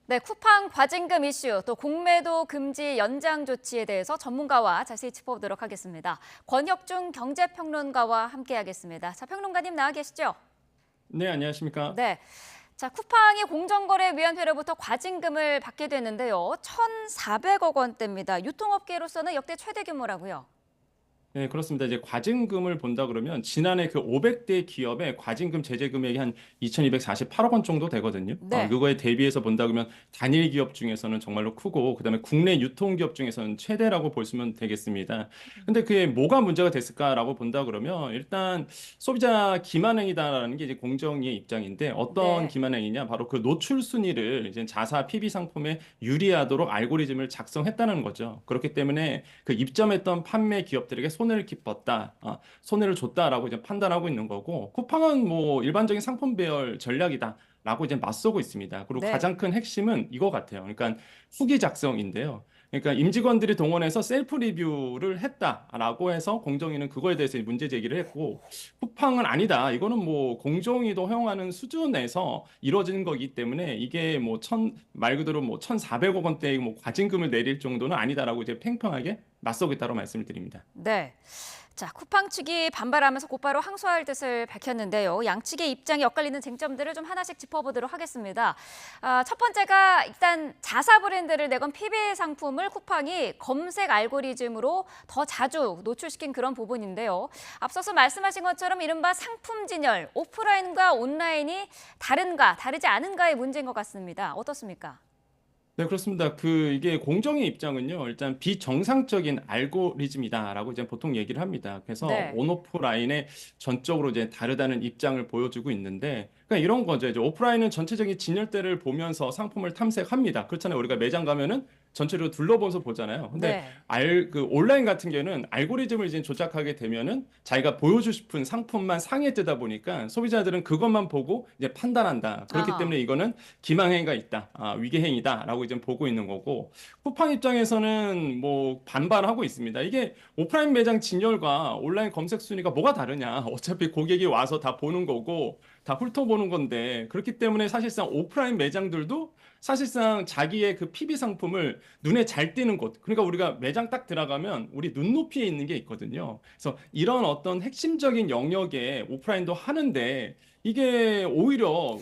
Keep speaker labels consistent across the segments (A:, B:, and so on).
A: 네, 쿠팡 과징금 이슈, 또 공매도 금지 연장 조치에 대해서 전문가와 자세히 짚어보도록 하겠습니다. 권혁중 경제평론가와 함께하겠습니다. 자, 평론가님 나와 계시죠?
B: 네, 안녕하십니까?
A: 네. 자, 쿠팡이 공정거래위원회로부터 과징금을 받게 됐는데요. 1,400억 원대입니다. 유통업계로서는 역대 최대 규모라고요.
B: 네, 그렇습니다. 이제 과징금을 본다 그러면 지난해 그 500대 기업의 과징금 제재 금액이 한 2,248억 원 정도 되거든요.
A: 네.
B: 그거에 대비해서 본다 그러면 단일 기업 중에서는 정말로 크고 그다음에 국내 유통기업 중에서는 최대라고 보시면 되겠습니다. 근데 그게 뭐가 문제가 됐을까라고 본다 그러면 일단 소비자 기만행위다라는 게 이제 공정위의 입장인데 어떤
A: 네.
B: 기만행위냐? 바로 그 노출 순위를 이제 자사 PB 상품에 유리하도록 알고리즘을 작성했다는 거죠. 그렇기 때문에 그 입점했던 판매 기업들에게 손해를 깊었다, 손해를 줬다라고 이제 판단하고 있는 거고, 쿠팡은 뭐 일반적인 상품 배열 전략이다라고 이제 맞서고 있습니다. 그리고
A: 네.
B: 가장 큰 핵심은 이거 같아요. 그러니까 후기 작성인데요. 그러니까 임직원들이 동원해서 셀프 리뷰를 했다라고 해서 공정위는 그거에 대해서 문제 제기를 했고, 쿠팡은 아니다. 이거는 뭐 공정위도 허용하는 수준에서 이루어진 거기 때문에 이게 뭐 말 그대로 뭐 1,400억 원대의 뭐 과징금을 내릴 정도는 아니다라고 이제 팽팽하게 맞서고 있다고 말씀을 드립니다.
A: 네. 자, 쿠팡 측이 반발하면서 곧바로 항소할 뜻을 밝혔는데요. 양측의 입장이 엇갈리는 쟁점들을 좀 하나씩 짚어보도록 하겠습니다. 첫 번째가 일단 자사 브랜드를 내건 PB 상품을 쿠팡이 검색 알고리즘으로 더 자주 노출시킨 그런 부분인데요. 앞서서 말씀하신 것처럼 이른바 상품 진열, 오프라인과 온라인이 다른가, 다르지 않은가의 문제인 것 같습니다. 어떻습니까?
B: 네, 그렇습니다. 이게 공정의 입장은요, 일단 비정상적인 알고리즘이다라고 이제 보통 얘기를 합니다. 그래서
A: 네.
B: 온오프라인의 전적으로 이제 다르다는 입장을 보여주고 있는데, 그러니까 이런 거죠. 이제 오프라인은 전체적인 진열대를 보면서 상품을 탐색합니다. 그렇잖아요. 우리가 매장 가면은 전체로 둘러보면서 보잖아요. 근데
A: 네.
B: 온라인 같은 경우는 알고리즘을 이제 조작하게 되면은 자기가 보여주고 싶은 상품만 상위에 뜨다 보니까 소비자들은 그것만 보고 이제 판단한다. 그렇기
A: 아하.
B: 때문에 이거는 기망행위가 있다, 위계행위다라고 이제 보고 있는 거고, 쿠팡 입장에서는 뭐 반발하고 있습니다. 이게 오프라인 매장 진열과 온라인 검색 순위가 뭐가 다르냐? 어차피 고객이 와서 다 보는 거고, 다 훑어보는 건데, 그렇기 때문에 사실상 오프라인 매장들도 사실상 자기의 그 PB 상품을 눈에 잘 띄는 곳, 그러니까 우리가 매장 딱 들어가면 우리 눈높이에 있는 게 있거든요. 그래서 이런 어떤 핵심적인 영역에 오프라인도 하는데 이게 오히려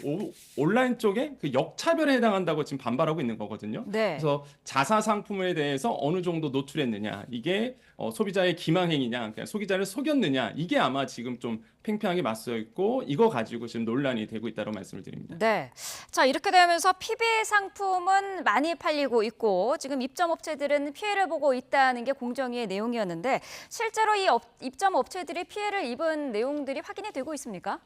B: 온라인 쪽에 그 역차별에 해당한다고 지금 반발하고 있는 거거든요.
A: 네.
B: 그래서 자사 상품에 대해서 어느 정도 노출했느냐, 이게 소비자의 기망행위냐, 그냥 소비자를 속였느냐, 이게 아마 지금 좀 팽팽하게 맞서 있고 이거 가지고 지금 논란이 되고 있다고 말씀을 드립니다.
A: 네. 자, 이렇게 되면서 PB 상품은 많이 팔리고 있고 지금 입점 업체들은 피해를 보고 있다는 게 공정위의 내용이었는데 실제로 입점 업체들이 피해를 입은 내용들이 확인이 되고 있습니까?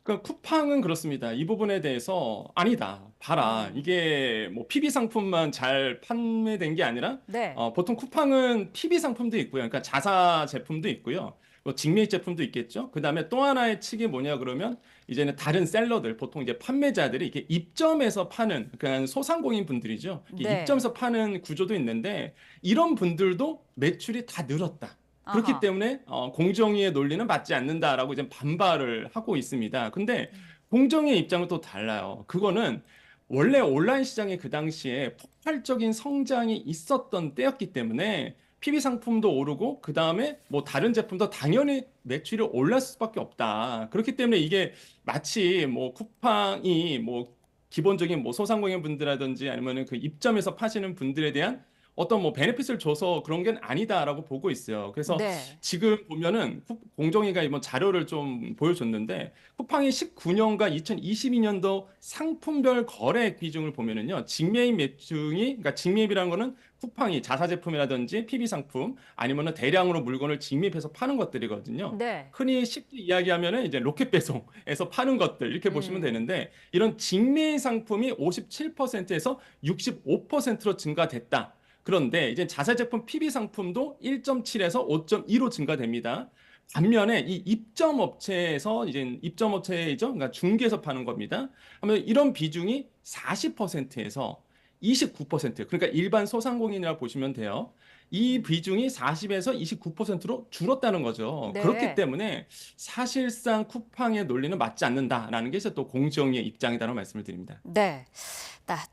B: 그러니까 쿠팡은 그렇습니다. 이 부분에 대해서 아니다. 봐라.
A: 음.
B: 이게 뭐 PB 상품만 잘 판매된 게 아니라
A: 네.
B: 보통 쿠팡은 PB 상품도 있고요. 그러니까 자사 제품도 있고요. 뭐 직매입 제품도 있겠죠. 그다음에 또 하나의 측이 뭐냐 그러면 이제는 다른 셀러들, 보통 이제 판매자들이 이렇게 입점해서 파는 그냥 소상공인 분들이죠. 이렇게
A: 네.
B: 입점해서 파는 구조도 있는데 이런 분들도 매출이 다 늘었다. 그렇기
A: 아하.
B: 때문에 공정위의 논리는 맞지 않는다라고 이제 반발을 하고 있습니다. 근데 공정위의 입장은 또 달라요. 그거는 원래 온라인 시장에 그 당시에 폭발적인 성장이 있었던 때였기 때문에 PB 상품도 오르고 그 다음에 뭐 다른 제품도 당연히 매출이 올랐을 수밖에 없다. 그렇기 때문에 이게 마치 뭐 쿠팡이 뭐 기본적인 뭐 소상공인 분들이라든지 아니면은 그 입점해서 파시는 분들에 대한 어떤 뭐 베네핏을 줘서 그런 게 아니다라고 보고 있어요. 그래서
A: 네.
B: 지금 보면은 공정위가 이번 자료를 좀 보여줬는데 쿠팡이 19년과 2022년도 상품별 거래 비중을 보면은요. 직매입 매출이, 그러니까 직매입이라는 거는 쿠팡이 자사 제품이라든지 PB 상품 아니면은 대량으로 물건을 직매입해서 파는 것들이거든요.
A: 네.
B: 흔히 쉽게 이야기하면은 이제 로켓 배송에서 파는 것들 이렇게 보시면
A: 음.
B: 되는데 이런 직매입 상품이 57%에서 65%로 증가됐다. 그런데 이제 자사 제품 PB 상품도 1.7에서 5.2로 증가됩니다. 반면에 이 입점 업체에서 이제 입점 업체이죠. 그러니까 중개에서 파는 겁니다. 하면 이런 비중이 40%에서 29%, 그러니까 일반 소상공인이라고 보시면 돼요. 이 비중이 40에서 29%로 줄었다는 거죠. 그렇기
A: 네.
B: 때문에 사실상 쿠팡의 논리는 맞지 않는다라는 게 이제 또 공정위의 입장이라는 말씀을 드립니다.
A: 네.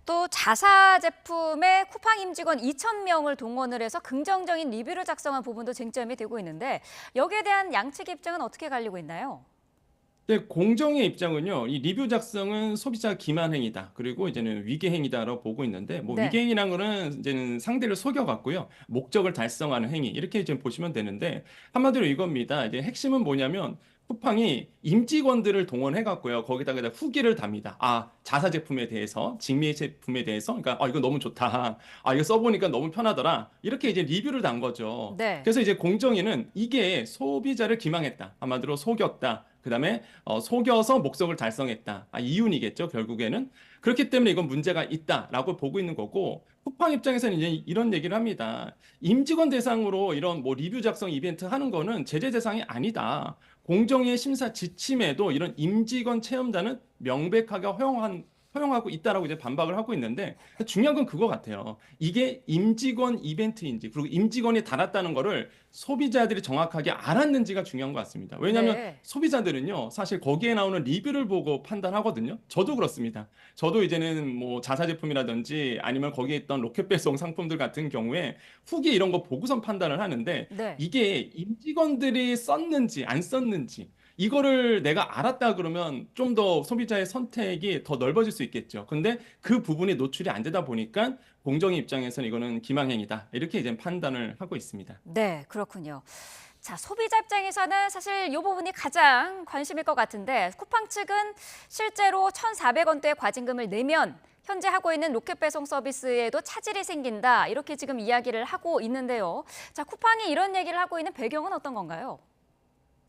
A: 또 자사 제품에 쿠팡 임직원 2,000명을 동원을 해서 긍정적인 리뷰를 작성한 부분도 쟁점이 되고 있는데 여기에 대한 양측의 입장은 어떻게 갈리고 있나요?
B: 네, 공정의 입장은요, 이 리뷰 작성은 소비자 기만 행위다. 그리고 이제는 위계 행위다라고 보고 있는데, 뭐 위계
A: 네.
B: 행위란 거는 이제는 상대를 속여갖고요, 목적을 달성하는 행위 이렇게 이제 보시면 되는데, 한마디로 이겁니다. 이제 핵심은 뭐냐면 쿠팡이 임직원들을 동원해갖고요, 거기다가 후기를 답니다. 아, 자사 제품에 대해서, 직미 제품에 대해서, 그러니까 이거 너무 좋다. 아, 이거 써보니까 너무 편하더라. 이렇게 이제 리뷰를 단 거죠.
A: 네.
B: 그래서 이제 공정위는 이게 소비자를 기망했다. 한마디로 속였다. 그다음에 속여서 목적을 달성했다. 이윤이겠죠, 결국에는. 그렇기 때문에 이건 문제가 있다라고 보고 있는 거고, 쿠팡 입장에서는 이제 이런 얘기를 합니다. 임직원 대상으로 이런 뭐 리뷰 작성 이벤트 하는 거는 제재 대상이 아니다. 공정위의 심사 지침에도 이런 임직원 체험단은 명백하게 허용하고 있다라고 이제 반박을 하고 있는데, 중요한 건 그거 같아요. 이게 임직원 이벤트인지, 그리고 임직원이 달았다는 거를 소비자들이 정확하게 알았는지가 중요한 것 같습니다. 왜냐하면
A: 네.
B: 소비자들은요, 사실 거기에 나오는 리뷰를 보고 판단하거든요. 저도 그렇습니다. 저도 이제는 뭐 자사 제품이라든지 아니면 거기에 있던 로켓 배송 상품들 같은 경우에 후기 이런 거 보고선 판단을 하는데,
A: 네.
B: 이게 임직원들이 썼는지 안 썼는지 이거를 내가 알았다 그러면 좀 더 소비자의 선택이 더 넓어질 수 있겠죠. 근데 그 부분이 노출이 안 되다 보니까 공정위 입장에서는 이거는 기망행위다. 이렇게 이제 판단을 하고 있습니다.
A: 네, 그렇군요. 자, 소비자 입장에서는 사실 이 부분이 가장 관심일 것 같은데 쿠팡 측은 실제로 1,400원대의 과징금을 내면 현재 하고 있는 로켓 배송 서비스에도 차질이 생긴다. 이렇게 지금 이야기를 하고 있는데요. 자, 쿠팡이 이런 얘기를 하고 있는 배경은 어떤 건가요?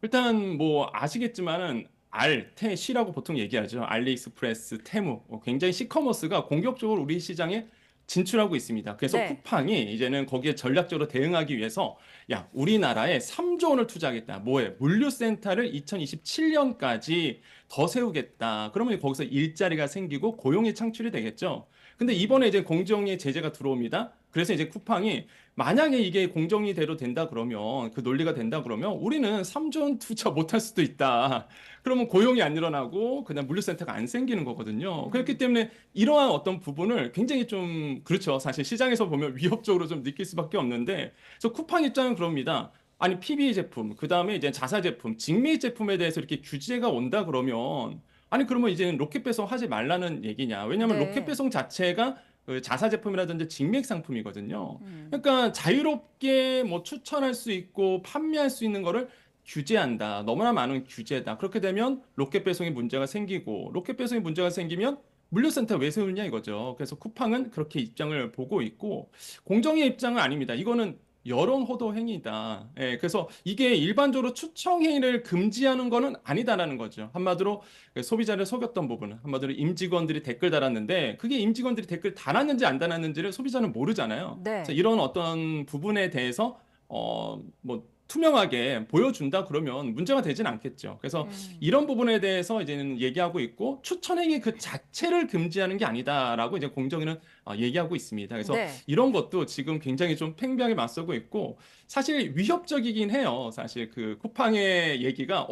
B: 일단 뭐 아시겠지만은 R태시라고 보통 얘기하죠. 알리익스프레스, 테무. 굉장히 시커머스가 공격적으로 우리 시장에 진출하고 있습니다. 그래서
A: 네.
B: 쿠팡이 이제는 거기에 전략적으로 대응하기 위해서 야, 우리나라에 3조 원을 투자하겠다. 뭐해? 물류센터를 2027년까지 더 세우겠다. 그러면 거기서 일자리가 생기고 고용이 창출이 되겠죠. 근데 이번에 이제 공정위의 제재가 들어옵니다. 그래서 이제 쿠팡이 만약에 이게 공정위대로 된다 그러면 그 논리가 된다 그러면 우리는 3조 원 투자 못할 수도 있다. 그러면 고용이 안 일어나고 그냥 물류센터가 안 생기는 거거든요. 그렇기 때문에 이러한 어떤 부분을 굉장히 좀 그렇죠. 사실 시장에서 보면 위협적으로 좀 느낄 수밖에 없는데 그래서 쿠팡 입장은 그럽니다. 아니 PB 제품, 그다음에 이제 자사 제품, 직미 제품에 대해서 이렇게 규제가 온다 그러면 아니 그러면 이제는 로켓 배송 하지 말라는 얘기냐? 왜냐하면 로켓
A: 네.
B: 배송 자체가 그 자사 제품이라든지 직맥 상품이거든요.
A: 음.
B: 그러니까 자유롭게 뭐 추천할 수 있고 판매할 수 있는 거를 규제한다. 너무나 많은 규제다. 그렇게 되면 로켓 배송에 문제가 생기고 로켓 배송에 문제가 생기면 물류센터 왜 세우냐 이거죠. 그래서 쿠팡은 그렇게 입장을 보고 있고 공정의 입장은 아닙니다. 이거는 여론 호도 행위다. 예, 그래서 이게 일반적으로 추청 행위를 금지하는 거는 아니다라는 거죠. 한마디로 소비자를 속였던 부분은 한마디로 임직원들이 댓글 달았는데 그게 임직원들이 댓글 달았는지 안 달았는지를 소비자는 모르잖아요. 그래서
A: 네.
B: 이런 어떤 부분에 대해서 뭐 투명하게 보여준다 그러면 문제가 되진 않겠죠. 그래서
A: 음.
B: 이런 부분에 대해서 이제는 얘기하고 있고 추천행위 그 자체를 금지하는 게 아니다라고 이제 공정위는 얘기하고 있습니다. 그래서
A: 네.
B: 이런 것도 지금 굉장히 좀 팽팽하게 맞서고 있고 사실 위협적이긴 해요. 사실 그 쿠팡의 얘기가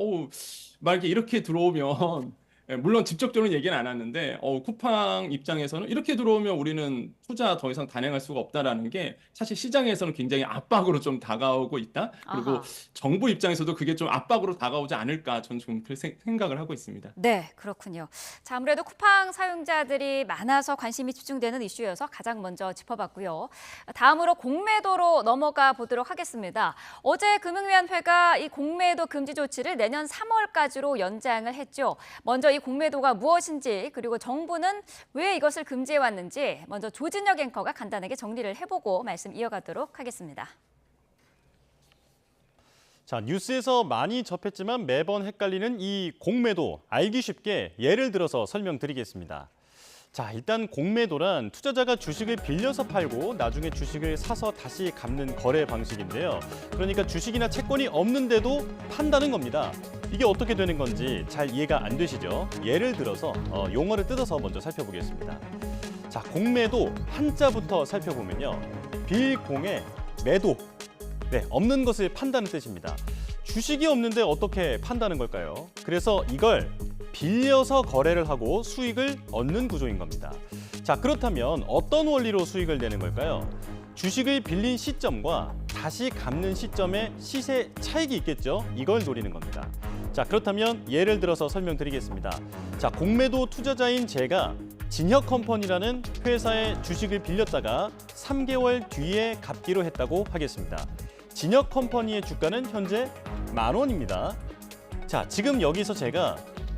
B: 막 이렇게 들어오면 예, 물론 직접적으로 얘기는 안 하는데 쿠팡 입장에서는 이렇게 들어오면 우리는 투자 더 이상 단행할 수가 없다라는 게 사실 시장에서는 굉장히 압박으로 좀 다가오고 있다. 그리고
A: 아하.
B: 정부 입장에서도 그게 좀 압박으로 다가오지 않을까 저는 좀 그렇게 생각을 하고 있습니다.
A: 네, 그렇군요. 자, 아무래도 쿠팡 사용자들이 많아서 관심이 집중되는 이슈여서 가장 먼저 짚어봤고요. 다음으로 공매도로 넘어가 보도록 하겠습니다. 어제 금융위원회가 이 공매도 금지 조치를 내년 3월까지로 연장을 했죠. 먼저 이 공매도가 무엇인지 그리고 정부는 왜 이것을 금지해 왔는지 먼저 조진혁 앵커가 간단하게 정리를 해보고 말씀 이어가도록 하겠습니다.
C: 자, 뉴스에서 많이 접했지만 매번 헷갈리는 이 공매도 알기 쉽게 예를 들어서 설명드리겠습니다. 자, 일단 공매도란 투자자가 주식을 빌려서 팔고 나중에 주식을 사서 다시 갚는 거래 방식인데요. 그러니까 주식이나 채권이 없는데도 판다는 겁니다. 이게 어떻게 되는 건지 잘 이해가 안 되시죠? 예를 들어서 용어를 뜯어서 먼저 살펴보겠습니다. 자, 공매도 한자부터 살펴보면요. 빌공의 매도. 네, 없는 것을 판다는 뜻입니다. 주식이 없는데 어떻게 판다는 걸까요? 그래서 이걸 빌려서 거래를 하고 수익을 얻는 구조인 겁니다. 자, 그렇다면 어떤 원리로 수익을 내는 걸까요? 주식을 빌린 시점과 다시 갚는 시점의 시세 차익이 있겠죠? 이걸 노리는 겁니다. 자, 그렇다면 예를 들어서 설명드리겠습니다. 자, 공매도 투자자인 제가 진혁컴퍼니라는 회사의 주식을 빌렸다가 3개월 뒤에 갚기로 했다고 하겠습니다. 진혁컴퍼니의 주가는 현재 10,000원입니다. 자, 지금 여기서 제가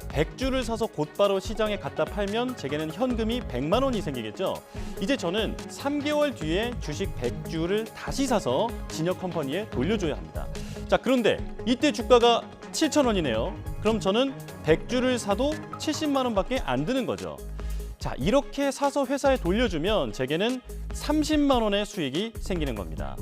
C: 100주를 사서 곧바로 시장에 갖다 팔면 제게는 현금이 100만 원이 생기겠죠. 이제 저는 3개월 뒤에 주식 100주를 다시 사서 진혁컴퍼니에 돌려줘야 합니다. 자, 그런데 이때 주가가 7,000원이네요. 그럼 저는 100주를 사도 70만 원밖에 안 드는 거죠. 자, 이렇게 사서 회사에 돌려주면 제게는 30만 원의 수익이 생기는 겁니다.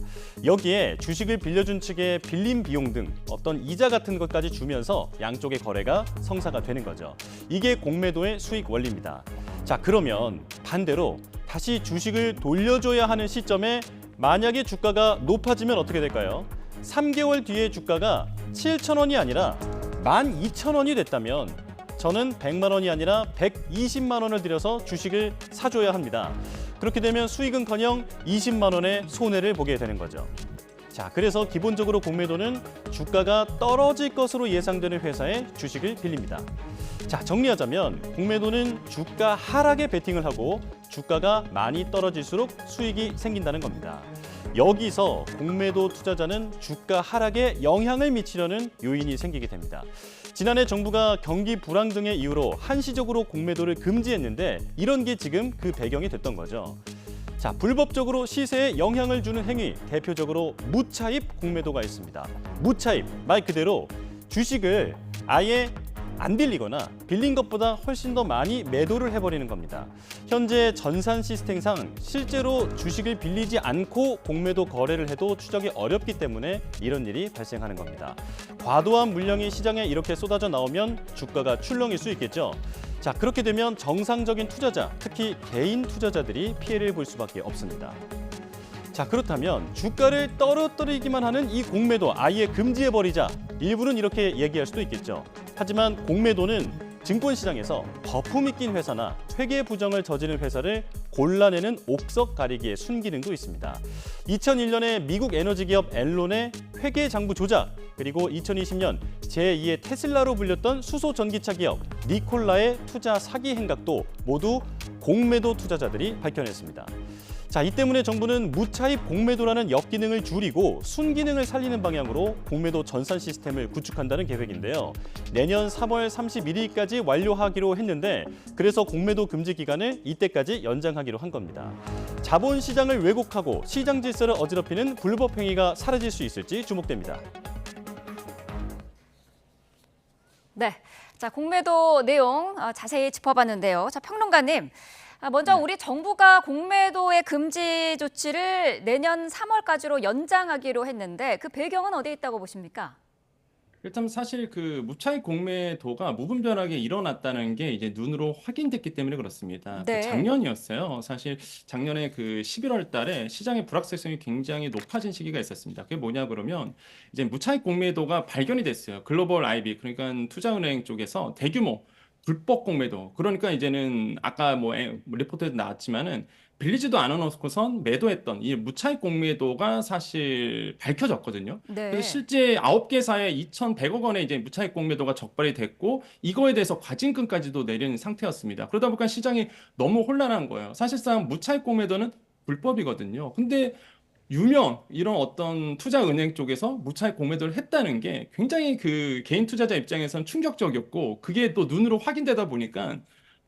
C: 여기에 주식을 빌려준 측의 빌린 비용 등 어떤 이자 같은 것까지 주면서 양쪽의 거래가 성사가 되는 거죠. 이게 공매도의 수익 원리입니다. 자, 그러면 반대로 다시 주식을 돌려줘야 하는 시점에 만약에 주가가 높아지면 어떻게 될까요? 3개월 뒤에 주가가 7,000원이 아니라 12,000원이 됐다면 저는 100만 원이 아니라 120만 원을 들여서 주식을 사줘야 합니다. 그렇게 되면 수익은커녕 20만 원의 손해를 보게 되는 거죠. 자, 그래서 기본적으로 공매도는 주가가 떨어질 것으로 예상되는 회사의 주식을 빌립니다. 자, 정리하자면 공매도는 주가 하락에 베팅을 하고 주가가 많이 떨어질수록 수익이 생긴다는 겁니다. 여기서 공매도 투자자는 주가 하락에 영향을 미치려는 요인이 생기게 됩니다. 지난해 정부가 경기 불황 등의 이유로 한시적으로 공매도를 금지했는데 이런 게 지금 그 배경이 됐던 거죠. 자, 불법적으로 시세에 영향을 주는 행위, 대표적으로 무차입 공매도가 있습니다. 무차입, 말 그대로 주식을 아예 안 빌리거나 빌린 것보다 훨씬 더 많이 매도를 해버리는 겁니다. 현재 전산 시스템상 실제로 주식을 빌리지 않고 공매도 거래를 해도 추적이 어렵기 때문에 이런 일이 발생하는 겁니다. 과도한 물량이 시장에 이렇게 쏟아져 나오면 주가가 출렁일 수 있겠죠. 자, 그렇게 되면 정상적인 투자자, 특히 개인 투자자들이 피해를 볼 수밖에 없습니다. 자, 그렇다면 주가를 떨어뜨리기만 하는 이 공매도 아예 금지해버리자. 일부는 이렇게 얘기할 수도 있겠죠. 하지만 공매도는 증권시장에서 거품이 낀 회사나 회계 부정을 저지른 회사를 골라내는 옥석 가리기의 순기능도 있습니다. 2001년에 미국 에너지 기업 앨론의 회계 장부 조작, 그리고 2020년 제2의 테슬라로 불렸던 수소 전기차 기업 니콜라의 투자 사기 행각도 모두 공매도 투자자들이 밝혀냈습니다. 자, 이 때문에 정부는 무차입 공매도라는 역기능을 줄이고 순기능을 살리는 방향으로 공매도 전산 시스템을 구축한다는 계획인데요. 내년 3월 31일까지 완료하기로 했는데 그래서 공매도 금지 기간을 이때까지 연장하기로 한 겁니다. 자본시장을 왜곡하고 시장 질서를 어지럽히는 불법 행위가 사라질 수 있을지 주목됩니다.
A: 네, 자 공매도 내용 자세히 짚어봤는데요. 자 평론가님, 먼저 우리 정부가 공매도의 금지 조치를 내년 3월까지로 연장하기로 했는데 그 배경은 어디에 있다고 보십니까?
B: 일단 사실 그 무차익 공매도가 무분별하게 일어났다는 게 이제 눈으로 확인됐기 때문에 그렇습니다.
A: 네.
B: 작년이었어요. 사실 작년에 그 11월 달에 시장의 불확실성이 굉장히 높아진 시기가 있었습니다. 그게 뭐냐 그러면 이제 무차익 공매도가 발견이 됐어요. 글로벌 IB, 그러니까 투자은행 쪽에서 대규모 불법 공매도. 그러니까 이제는 아까 뭐 리포트에도 나왔지만은 빌리지도 않아놓고선 매도했던 이 무차익 공매도가 사실 밝혀졌거든요.
A: 네.
B: 그래서 실제 9개사에 2,100억 원의 이제 무차익 공매도가 적발이 됐고 이거에 대해서 과징금까지도 내린 상태였습니다. 그러다 보니까 시장이 너무 혼란한 거예요. 사실상 무차익 공매도는 불법이거든요. 근데 유명 이런 어떤 투자은행 쪽에서 무차익 공매도를 했다는 게 굉장히 그 개인 투자자 입장에서는 충격적이었고 그게 또 눈으로 확인되다 보니까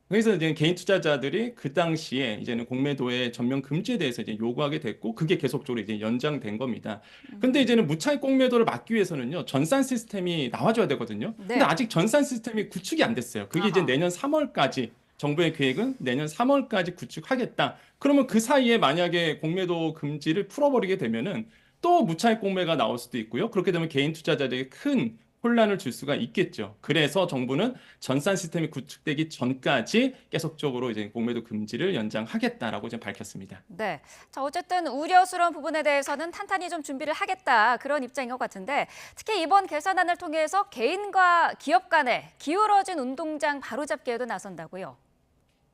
B: 그래서 이제 개인 투자자들이 그 당시에 이제는 공매도의 전면 금지에 대해서 이제 요구하게 됐고 그게 계속적으로 이제 연장된 겁니다. 근데 이제는 무차익 공매도를 막기 위해서는요 전산 시스템이 나와줘야 되거든요.
A: 네.
B: 근데 아직 전산 시스템이 구축이 안 됐어요. 그게 이제
A: 아하.
B: 내년 3월까지 정부의 계획은 내년 3월까지 구축하겠다. 그러면 그 사이에 만약에 공매도 금지를 풀어버리게 되면은 또 무차익 공매가 나올 수도 있고요. 그렇게 되면 개인 투자자들에게 큰 혼란을 줄 수가 있겠죠. 그래서 정부는 전산 시스템이 구축되기 전까지 계속적으로 이제 공매도 금지를 연장하겠다라고 이제 밝혔습니다.
A: 네. 자, 어쨌든 우려스러운 부분에 대해서는 탄탄히 좀 준비를 하겠다 그런 입장인 것 같은데 특히 이번 개선안을 통해서 개인과 기업 간의 기울어진 운동장 바로잡기에도 나선다고요.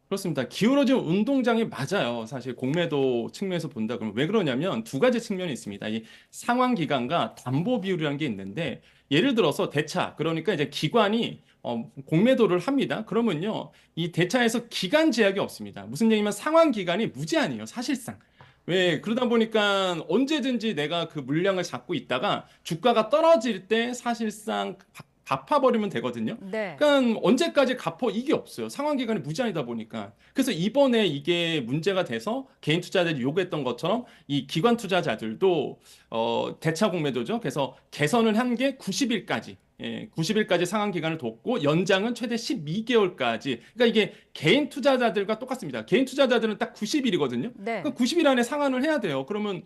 B: 그렇습니다. 기울어진 운동장이 맞아요. 사실 공매도 측면에서 본다 그러면 왜 그러냐면 두 가지 측면이 있습니다. 이 상환 기간과 담보 비율이라는 게 있는데 예를 들어서 대차 그러니까 이제 기관이 공매도를 합니다. 그러면요 이 대차에서 기간 제약이 없습니다. 무슨 얘기냐면 상환 기간이 무제한이에요. 사실상. 왜 그러다 보니까 언제든지 내가 그 물량을 잡고 있다가 주가가 떨어질 때 사실상 갚아버리면 되거든요.
A: 네.
B: 그러니까 언제까지 갚어 이게 없어요. 상환 기간이 무제한이다 보니까. 그래서 이번에 이게 문제가 돼서 개인 투자자들이 요구했던 것처럼 이 기관 투자자들도 대차 공매도죠. 그래서 개선을 한 게 90일까지. 예, 90일까지 상환 기간을 뒀고 연장은 최대 12개월까지. 그러니까 이게 개인 투자자들과 똑같습니다. 개인 투자자들은 딱 90일이거든요.
A: 네.
B: 그러니까 90일 안에 상환을 해야 돼요. 그러면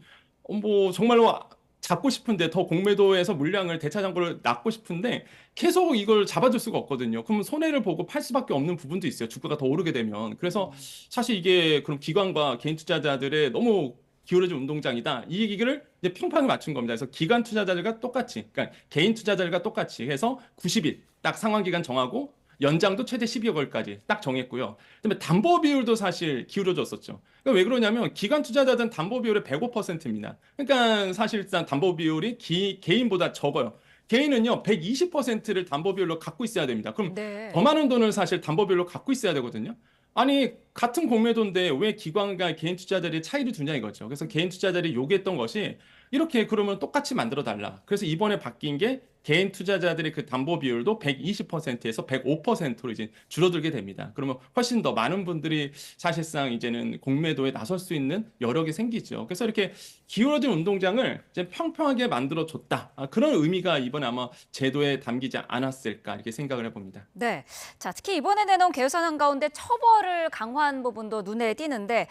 B: 뭐 정말로 잡고 싶은데 더 공매도에서 물량을 대차 잔고를 낳고 싶은데 계속 이걸 잡아줄 수가 없거든요. 그러면 손해를 보고 팔 수밖에 없는 부분도 있어요. 주가가 더 오르게 되면. 그래서 사실 이게 그럼 기관과 개인 투자자들의 너무 기울어진 운동장이다. 이 얘기를 이제 평판을 맞춘 겁니다. 그래서 기관 투자자들과 똑같이, 그러니까 개인 투자자들과 똑같이 해서 90일 딱 상환 기간 정하고 연장도 최대 12개월까지 딱 정했고요. 그다음에 담보 비율도 사실 기울어졌었죠. 그러니까 왜 그러냐면 기관 투자자들은 담보 비율이 105%입니다. 그러니까 사실상 담보 비율이 개인보다 적어요. 개인은요 120%를 담보 비율로 갖고 있어야 됩니다. 그럼
A: 네.
B: 더 많은 돈을 사실 담보 비율로 갖고 있어야 되거든요. 아니 같은 공매도인데 왜 기관과 개인 투자자들이 차이를 두냐 이거죠. 그래서 개인 투자자들이 요구했던 것이 이렇게 그러면 똑같이 만들어 달라. 그래서 이번에 바뀐 게 개인 투자자들의 그 담보 비율도 120%에서 105%로 이제 줄어들게 됩니다. 그러면 훨씬 더 많은 분들이 사실상 이제는 공매도에 나설 수 있는 여력이 생기죠. 그래서 이렇게 기울어진 운동장을 이제 평평하게 만들어 줬다. 그런 의미가 이번에 아마 제도에 담기지 않았을까 이렇게 생각을 해봅니다.
A: 네. 자, 특히 이번에 내놓은 개선안 가운데 처벌을 강화한 부분도 눈에 띄는데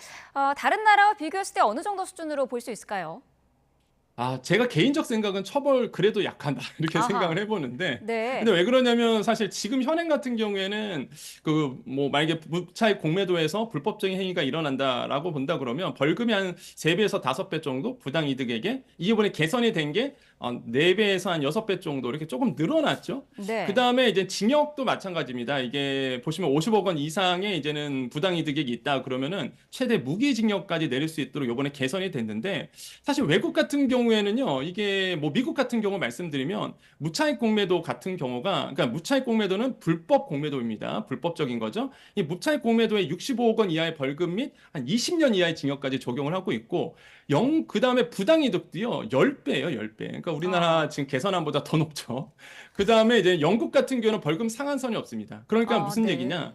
A: 다른 나라와 비교했을 때 어느 정도 수준으로 볼 수 있을까요?
B: 제가 개인적 생각은 처벌 그래도 약하다 이렇게
A: 아하.
B: 생각을 해보는데
A: 네.
B: 근데 왜 그러냐면 사실 지금 현행 같은 경우에는 그 뭐 만약에 무차익 공매도에서 불법적인 행위가 일어난다라고 본다 그러면 벌금이 한 3배에서 5배 정도 부당 이득에게 이번에 개선이 된 게 4배에서 한 6배 정도 이렇게 조금 늘어났죠.
A: 네.
B: 그다음에 이제 징역도 마찬가지입니다. 이게 보시면 50억 원 이상의 이제는 부당 이득액이 있다 그러면은 최대 무기징역까지 내릴 수 있도록 이번에 개선이 됐는데 사실 외국 같은 경우에는요. 이게 뭐 미국 같은 경우 말씀드리면 무차익 공매도 같은 경우가 그러니까 무차익 공매도는 불법 공매도입니다. 불법적인 거죠. 이 무차익 공매도에 65억 원 이하의 벌금 및 한 20년 이하의 징역까지 적용을 하고 있고 그다음에 부당이득도요. 10배예요, 10배. 그러니까 우리나라 지금 개선안보다 더 높죠. 그다음에 이제 영국 같은 경우는 벌금 상한선이 없습니다. 그러니까 무슨
A: 네.
B: 얘기냐?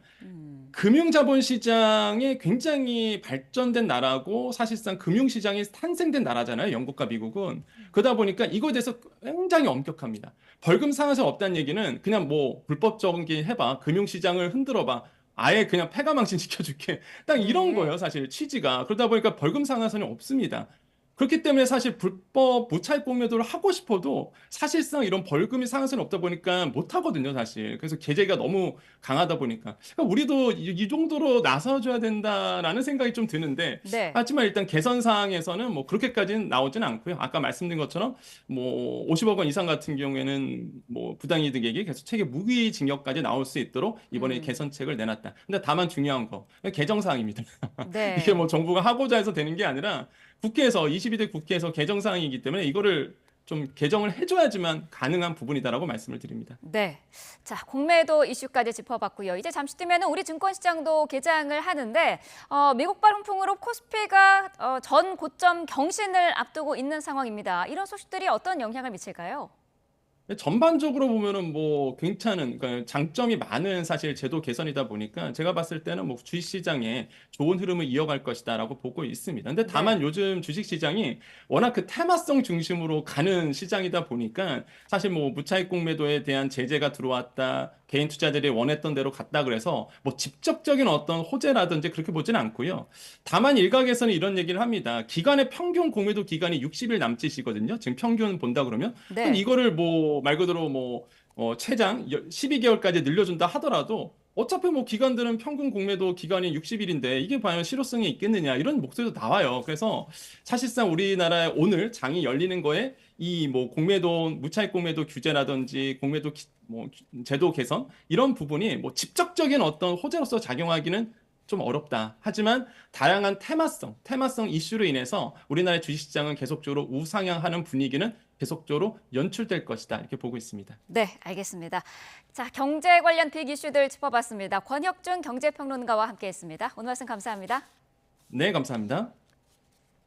B: 금융자본시장이 굉장히 발전된 나라고 사실상 금융시장이 탄생된 나라잖아요. 영국과 미국은. 그러다 보니까 이거에 대해서 굉장히 엄격합니다. 벌금 상한선 없다는 얘기는 그냥 뭐 불법적인 게 해봐. 금융시장을 흔들어봐. 아예 그냥 패가망신 시켜줄게. 딱 이런
A: 네.
B: 거예요. 사실 취지가. 그러다 보니까 벌금 상한선이 없습니다. 그렇기 때문에 사실 불법 무차익 공매도를 하고 싶어도 사실상 이런 벌금이 상한선이 없다 보니까 못 하거든요, 사실. 그래서 제재가 너무 강하다 보니까. 그러니까 우리도 이 정도로 나서줘야 된다라는 생각이 좀 드는데
A: 네.
B: 하지만 일단 개선 사항에서는 뭐 그렇게까지는 나오지는 않고요. 아까 말씀드린 것처럼 뭐 50억 원 이상 같은 경우에는 뭐 부당이득액이 계속 책임 무기징역까지 나올 수 있도록 이번에 개선책을 내놨다. 근데 다만 중요한 거 개정 사항입니다.
A: 네.
B: 이게 뭐 정부가 하고자 해서 되는 게 아니라 국회에서 22대 국회에서 개정 사항이기 때문에 이거를 좀 개정을 해줘야지만 가능한 부분이다라고 말씀을 드립니다.
A: 네. 자, 공매도 이슈까지 짚어봤고요. 이제 잠시 뒤면은 우리 증권시장도 개장을 하는데 미국발 훈풍으로 코스피가 전 고점 경신을 앞두고 있는 상황입니다. 이런 소식들이 어떤 영향을 미칠까요?
B: 전반적으로 보면은 뭐 괜찮은 그러니까 장점이 많은 사실 제도 개선이다 보니까 제가 봤을 때는 뭐 주식시장에 좋은 흐름을 이어갈 것이다라고 보고 있습니다. 근데 다만 요즘 주식시장이 워낙 그 테마성 중심으로 가는 시장이다 보니까 사실 뭐 무차익 공매도에 대한 제재가 들어왔다. 개인 투자들이 원했던 대로 갔다 그래서 뭐 직접적인 어떤 호재라든지 그렇게 보지는 않고요. 다만 일각에서는 이런 얘기를 합니다. 기간의 평균 공매도 기간이 60일 남짓이거든요. 지금 평균 본다 그러면
A: 네.
B: 그럼 이거를 뭐 말 그대로 뭐 최장 12개월까지 늘려준다 하더라도 어차피 뭐 기관들은 평균 공매도 기간이 60일인데 이게 과연 실효성이 있겠느냐 이런 목소리도 나와요. 그래서 사실상 우리나라에 오늘 장이 열리는 거에 이 뭐 공매도 무차익 공매도 규제라든지 공매도 제도 개선 이런 부분이 뭐 직접적인 어떤 호재로서 작용하기는 좀 어렵다. 하지만 다양한 테마성 이슈로 인해서 우리나라의 주식시장은 계속적으로 우상향하는 분위기는 계속적으로 연출될 것이다. 이렇게 보고 있습니다.
A: 네, 알겠습니다. 자, 경제 관련 빅 이슈들 짚어봤습니다. 권혁준 경제평론가와 함께했습니다. 오늘 말씀 감사합니다.
B: 네, 감사합니다.